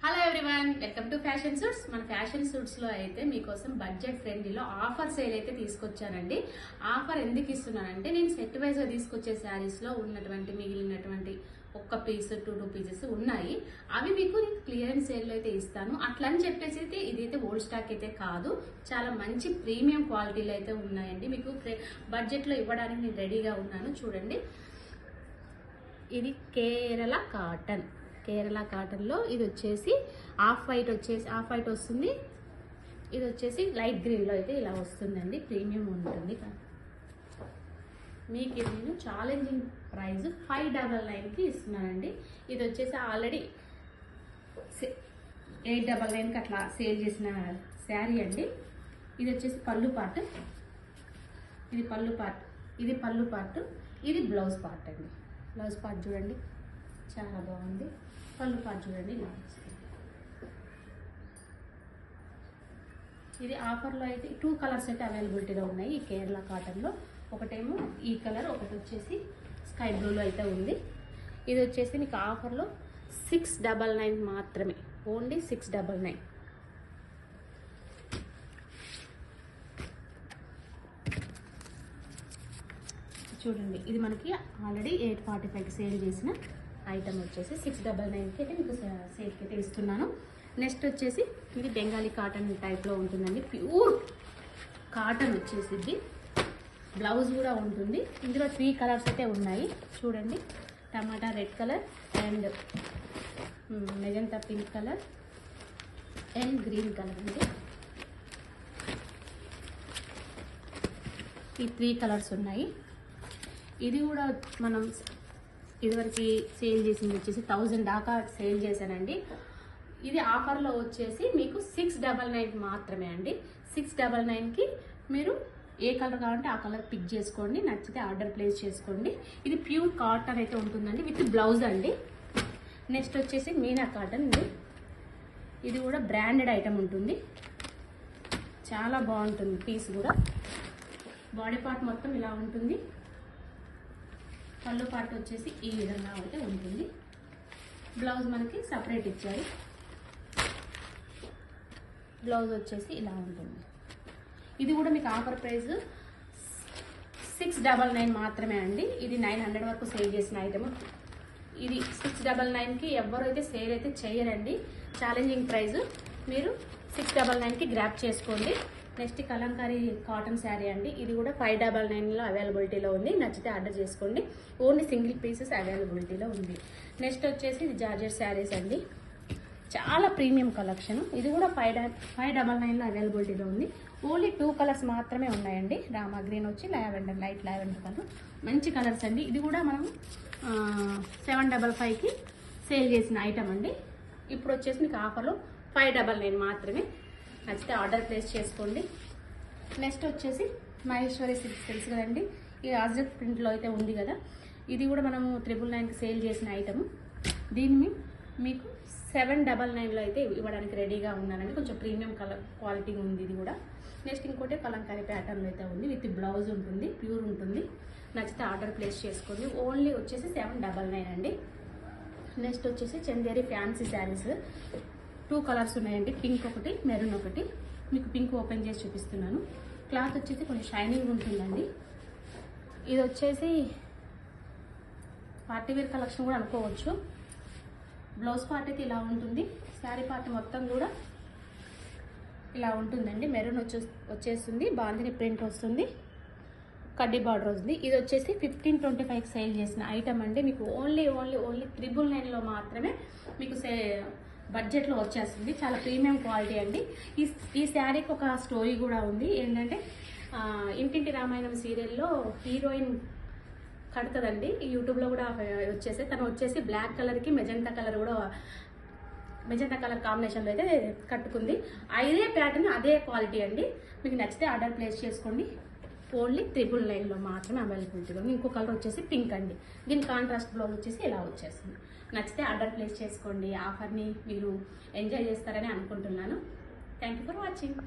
Hello everyone, welcome to fashion suits. మన fashion suits లో అయితే మీకోసం బడ్జెట్ ఫ్రెండ్లీలో ఆఫర్ సేల్ అయితే తీసుకొచ్చానండి. ఆఫర్ ఎందుకు ఇస్తున్నానంటే నేను సెట్ వైజ్ గా తీసుకొచ్చే శారీస్ లో ఉన్నటువంటి మిగిలినటువంటి ఒక్క పీస్ టూ పీసెస్ ఉన్నాయి. అవి మీకు క్లియరెన్స్ సేల్ లో అయితే ఇస్తాను. అట్లా అని చెప్పేసి అయితే ఇదైతే ఓల్డ్ స్టాక్ అయితే కాదు, చాలా మంచి ప్రీమియం క్వాలిటీలో అయితే ఉన్నాయండి. మీకు బడ్జెట్ లో ఇవ్వడానికి నేను రెడీగా ఉన్నాను. చూడండి, ఇది కేరళ కాటన్లో ఇది వచ్చేసి ఆఫ్ వైట్ వస్తుంది. ఇది వచ్చేసి లైట్ గ్రీన్లో అయితే ఇలా వస్తుందండి. ప్రీమియం ఉంటుంది. మీకు ఇది నేను ఛాలెంజింగ్ ప్రైస్ 599కి ఇస్తున్నానండి. ఇది వచ్చేసి ఆల్రెడీ 899కి అట్లా సేల్ చేసిన శారీ అండి. ఇది వచ్చేసి పళ్ళు పార్ట్, ఇది పళ్ళు పార్ట్, ఇది బ్లౌజ్ పార్ట్ అండి. బ్లౌజ్ పార్ట్ చూడండి, చాలా బాగుంది. పళ్ళు పార్ట్ చూడండి, ఇలా వస్తుంది. ఇది ఆఫర్లో అయితే 2 కలర్స్ అయితే అవైలబిలిటీలో ఉన్నాయి ఈ కేరళ కాటన్లో. ఒకటేమో ఈ కలర్, ఒకటి వచ్చేసి స్కై బ్లూలో అయితే ఉంది. ఇది వచ్చేసి మీకు ఆఫర్లో 699 మాత్రమే, ఓన్లీ 699. చూడండి, ఇది మనకి ఆల్రెడీ 845కి సేల్ చేసిన ఐటమ్ వచ్చేసి 699కి అయితే మీకు సేల్కి అయితే ఇస్తున్నాను. నెక్స్ట్ వచ్చేసి ఇది బెంగాలీ కాటన్ టైప్లో ఉంటుందండి. ప్యూర్ కాటన్ వచ్చేసి ఇది. బ్లౌజ్ కూడా ఉంటుంది. ఇందులో 3 కలర్స్ అయితే ఉన్నాయి. చూడండి, టమాటా red colour and magenta pink colour and green colour అండి. ఈ 3 కలర్స్ ఉన్నాయి. ఇది కూడా మనం ఇదివరకు సేల్ చేసింది వచ్చేసి 1000 దాకా సేల్ చేశానండి. ఇది ఆఫర్లో వచ్చేసి మీకు 699 మాత్రమే అండి. 699కి మీరు ఏ కలర్ కావాలంటే ఆ కలర్ పిక్ చేసుకోండి, నచ్చితే ఆర్డర్ ప్లేస్ చేసుకోండి. ఇది ప్యూర్ కాటన్ అయితే ఉంటుందండి విత్ బ్లౌజ్ అండి. నెక్స్ట్ వచ్చేసి మీనా కాటన్. ఇది కూడా బ్రాండెడ్ ఐటమ్ ఉంటుంది, చాలా బాగుంటుంది. పీస్ కూడా బాడీ పార్ట్ మొత్తం ఇలా ఉంటుంది. పళ్ళు పార్ట్ వచ్చేసి ఈ విధంగా అయితే ఉంటుంది. బ్లౌజ్ మనకి సపరేట్ ఇచ్చారు. బ్లౌజ్ వచ్చేసి ఇలా ఉంటుంది. ఇది కూడా మీకు ఆఫర్ ప్రైస్ 699 మాత్రమే అండి. ఇది 900 వరకు సేల్ చేసిన ఐటమ్. ఇది 699కి ఎవరు అయితే సేల్ అయితే చేయరండి. ఛాలెంజింగ్ ప్రైస్, మీరు 699కి గ్రాప్ చేసుకోండి. నెక్స్ట్ కలంకారీ కాటన్ శారీ అండి. ఇది కూడా 599లో అవైలబిలిటీలో ఉంది. నచ్చితే ఆర్డర్ చేసుకోండి. ఓన్లీ సింగిల్ పీసెస్ అవైలబిలిటీలో ఉంది. నెక్స్ట్ వచ్చేసి ఇది జార్జెట్ శారీస్ అండి, చాలా ప్రీమియం కలెక్షన్. ఇది కూడా 599లో అవైలబిలిటీలో ఉంది. ఓన్లీ 2 కలర్స్ మాత్రమే ఉన్నాయండి. రామా గ్రీన్ వచ్చి లావెండర్, లైట్ లావెండర్ కలర్, మంచి కలర్స్ అండి. ఇది కూడా మనం 755కి సేల్ చేసిన ఐటమ్ అండి. ఇప్పుడు వచ్చేసి మీకు ఆఫర్లో 599 మాత్రమే. నచ్చితే ఆర్డర్ ప్లేస్ చేసుకోండి. నెక్స్ట్ వచ్చేసి మహేశ్వరి సిల్క్స్ తెలుసు కదండి, ఈ అజ్రక్ ప్రింట్లో అయితే ఉంది కదా. ఇది కూడా మనము 999కి సేల్ చేసిన ఐటమ్. దీన్ని మీకు 799లో అయితే ఇవ్వడానికి రెడీగా ఉన్నానండి. కొంచెం ప్రీమియం కలర్ క్వాలిటీ ఉంది ఇది కూడా. నెక్స్ట్ ఇంకోటి కలంకారీ ప్యాటర్న్ అయితే ఉంది, విత్ బ్లౌజ్ ఉంటుంది, ప్యూర్ ఉంటుంది. నచ్చితే ఆర్డర్ ప్లేస్ చేసుకోండి. ఓన్లీ వచ్చేసి 799 అండి. నెక్స్ట్ వచ్చేసి చందేరి ఫ్యాన్సీ శారీస్. 2 కలర్స్ ఉన్నాయండి, పింక్ ఒకటి, మెరూన్ ఒకటి. మీకు పింక్ ఓపెన్ చేసి చూపిస్తున్నాను. క్లాత్ వచ్చేసి కొంచెం షైనింగ్ ఉంటుందండి. ఇది వచ్చేసి పార్టీవేర్ కలెక్షన్ కూడా అనుకోవచ్చు. బ్లౌజ్ పార్ట్ అయితే ఇలా ఉంటుంది. శారీ పార్ట్ మొత్తం కూడా ఇలా ఉంటుందండి. మెరూన్ వచ్చేస్తుంది, బాందిని ప్రింట్ వస్తుంది, కడ్డీ బార్డర్ వస్తుంది. ఇది వచ్చేసి 1525కి సేల్ చేసిన ఐటమ్ అండి. మీకు ఓన్లీ 999లో మాత్రమే మీకు బడ్జెట్లో వచ్చేస్తుంది. చాలా ప్రీమియం క్వాలిటీ అండి. ఈ శారీకి ఒక స్టోరీ కూడా ఉంది. ఏంటంటే ఇంటింటి రామాయణం సీరియల్లో హీరోయిన్ కడుతుందండి. యూట్యూబ్లో కూడా వచ్చేసి తను వచ్చేసి బ్లాక్ కలర్కి మెజంతా కలర్ కాంబినేషన్లో అయితే కట్టుకుంది. అదే ప్యాటర్న్, అదే క్వాలిటీ అండి. మీకు నచ్చితే ఆర్డర్ ప్లేస్ చేసుకోండి. ఓన్లీ 999లో మాత్రమే అవైలబిలిటీలో. ఇంకో కలర్ వచ్చేసి పింక్ అండి. దీని కాంట్రాస్ట్ బ్లౌజ్ వచ్చేసి ఇలా వచ్చేస్తుంది. నచ్చితే ఆర్డర్ ప్లేస్ చేసుకోండి. ఆఫర్ని మీరు ఎంజాయ్ చేస్తారని అనుకుంటున్నాను. Thank you for watching.